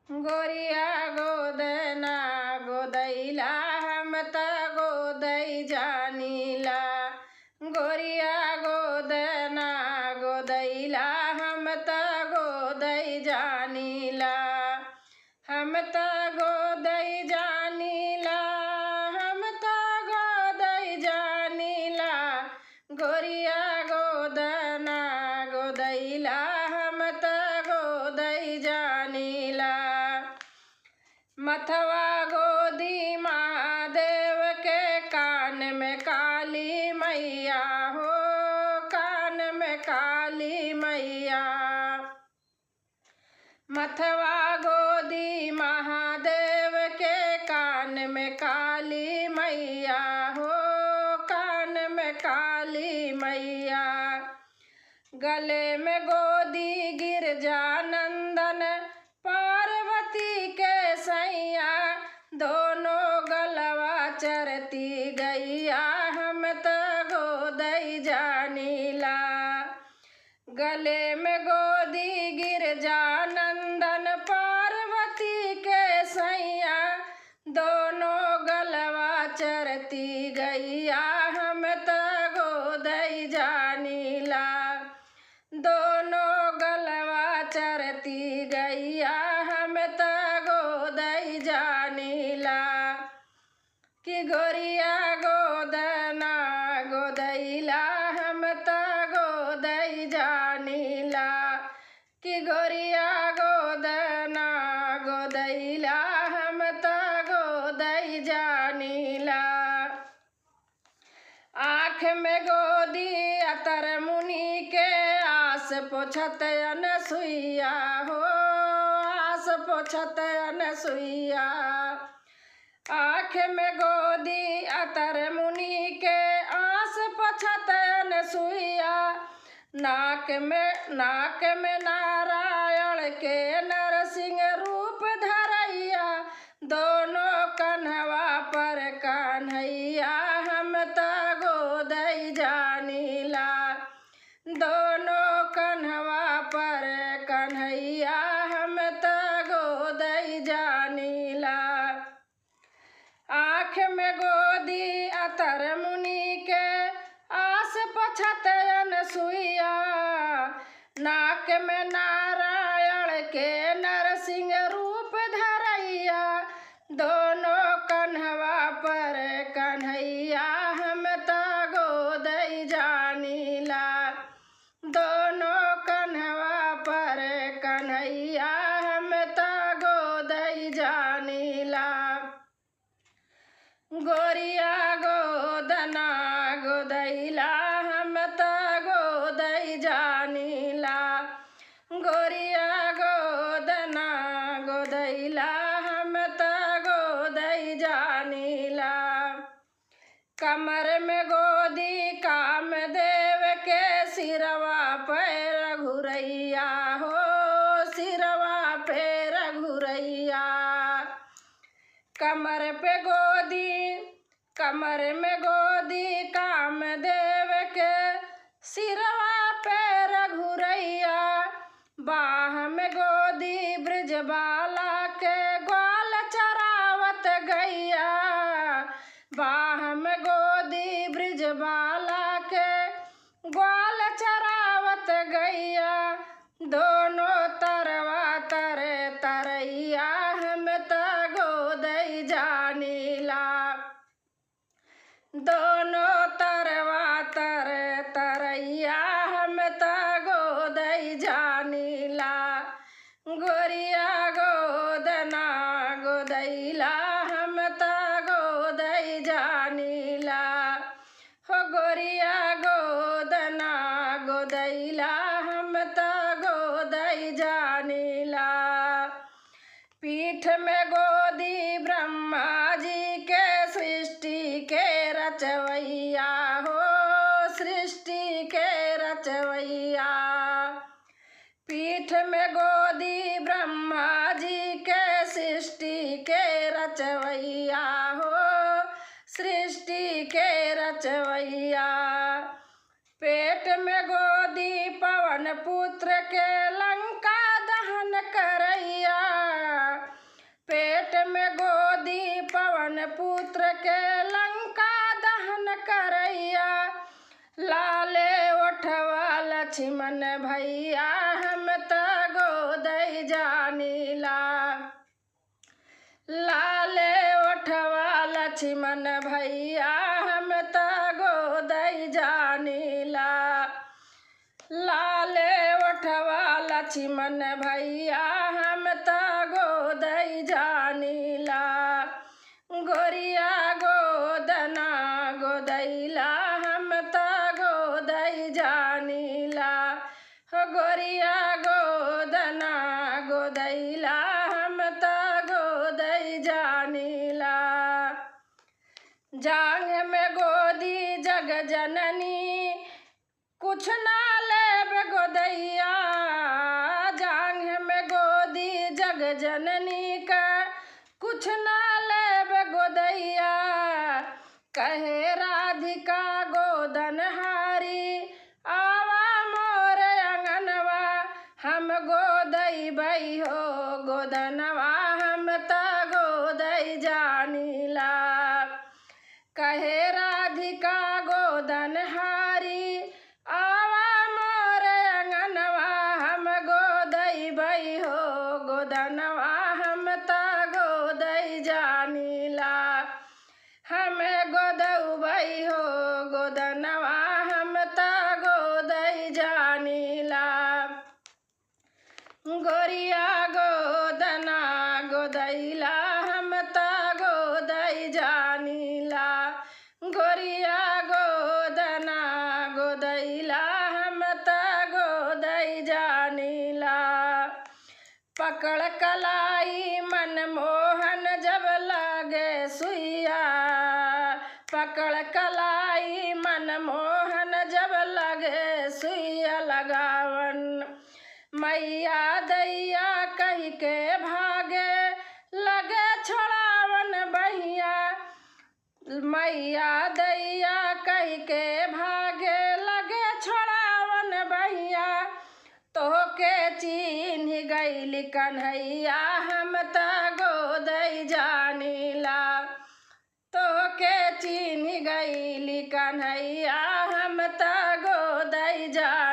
गोरिया गोदना गोदैला हम त गोदै जानीला। गोरिया गोदना गोदैला हम त गोदै जानीला। हम त गोदै जानीला, हम त गोदै जानीला। गोरिया गोदना गोदैला हम त गोदै जानीला। मथवा गोदी महादेव के कान में काली मैया हो, कान में काली मैया। मथवा गोदी महादेव के कान में काली मैया हो, कान में काली मैया। गले में गोदी गिरजानंदन पार्वती के सैया। दोनों गलवा चरती गैया हम त गोदै जानीला। गले में गोदी गिरजानंदन पार्वती के सैया। दोनों गलवा चरती गैया हम त गोदै जानीला। दोनों गलवा चरती गैया हम त गोदै जानीला। कि गोरिया गोदना गोदैला हम त गोदै जानीला। कि गोरिया गोदना गोदैला हम त गोदै जानीला। आँख में गोदी अतर मुनि के आस पोछत अनसुईया हो, आस पोछत अनसुईया। आँख में गोदी अतर मुनि के आस पोछत अनसुईया। नाक में नारायण के नरसिंह रूप धरैया। दोनों कन्हवा पर कन्हैया हम त गोदै जानीला। दोनों कन्हवा पर कन्हैया हम त गोदै जानीला। आँख में गोदी अतर मुनि के आस पोछत अनसुईया। नाक में नारायण के नरसिंह रूप धरैया। दोनों कन्हवा पर कन्हैया हम त गोदै जानीला। दोनों कन्हवा पर कन्हैया हम त गोदै जानीला। गोरिया गोदना गोदैला हम त गोदै जानीला। गोरिया गोदना गोदैला हम त गोदै जानीला। कमर में गोदी कामदेव के सिरवा पैर घुरैया हो, सिरवा पैर घुरैया। कमर में गोदी कामदेव के सिरवा पैर घुरैया। बाह में गोदी ब्रजबाला के ग्वाल चरावत गैया। बाह में गोदी ब्रजबाला के ग्वाल चरावत गैया। दोनों तरवा तरैया हम त गोदै जानीला। दोनों तरवा तरैया हम त गोदै जानीला। गोरिया गोदना गोदैला हम त गोदै जानीला। हो गोरिया गोदना गोदैला हम त गोदै जानीला। पीठ में गोदी ब्रह्मा जी के सृष्टि के रचवैया हो, सृष्टि के रचवैया। पीठ में गोदी ब्रह्मा जी के सृष्टि के रचवैया हो, सृष्टि के रचवैया। पेट में गोदी पवन पुत्र के लंका दहन करैया। पुत्र के लंका दहन करैया, लाले ओठवा लक्ष्मण भैया हम त गोदई जानीला। लाले ओठवा लक्ष्मण भैया हम त गोदई जानीला। लाले ओठवा लक्ष्मण भैया हम त गोदई जानीला। गोरिया गोदना गोदैला हम त गोदई जानीला। हो गोरिया गोदना गोदैला हम त गोदई जानीला। जांग में गोदी जग जननी कुछ ना लेब गोदैया। जांग में गोदी जग जननी का कुछ ना लेब गोदैया। कहे राधिका गोदन हारी आवा मोर अंगनवा, हम गोदई बई हो गोदनवा हम त गोदई जानीला। कहे राधिका गोदन हारी आवा मोर अंगनवा, हम गोदई बई हो गोदनवा हम त गोदई जानीला। हमें गोदउबई हो गोदनवा हम त गोदई जानीला। गोरिया गोदना गोदैला हम त गोदई जानीला। गोरिया गोदना गोदैला हम त गोदई जानीला। पकड़ कलाई मनमोहन जब लागे सुइया, पकड़ कलाई मनमोहन जब लगे सुइया लगावन। मैया दैया कही के भागे लगे छोड़ावन बहिया। मैया दैया कही के भागे लगे छोड़ावन बहिया। तोहके चिन्ह गइली कन्हैया हम त गोदई जानीला। तोहके चिन्ह गइली कन्हैया हम त गोदई जानीला।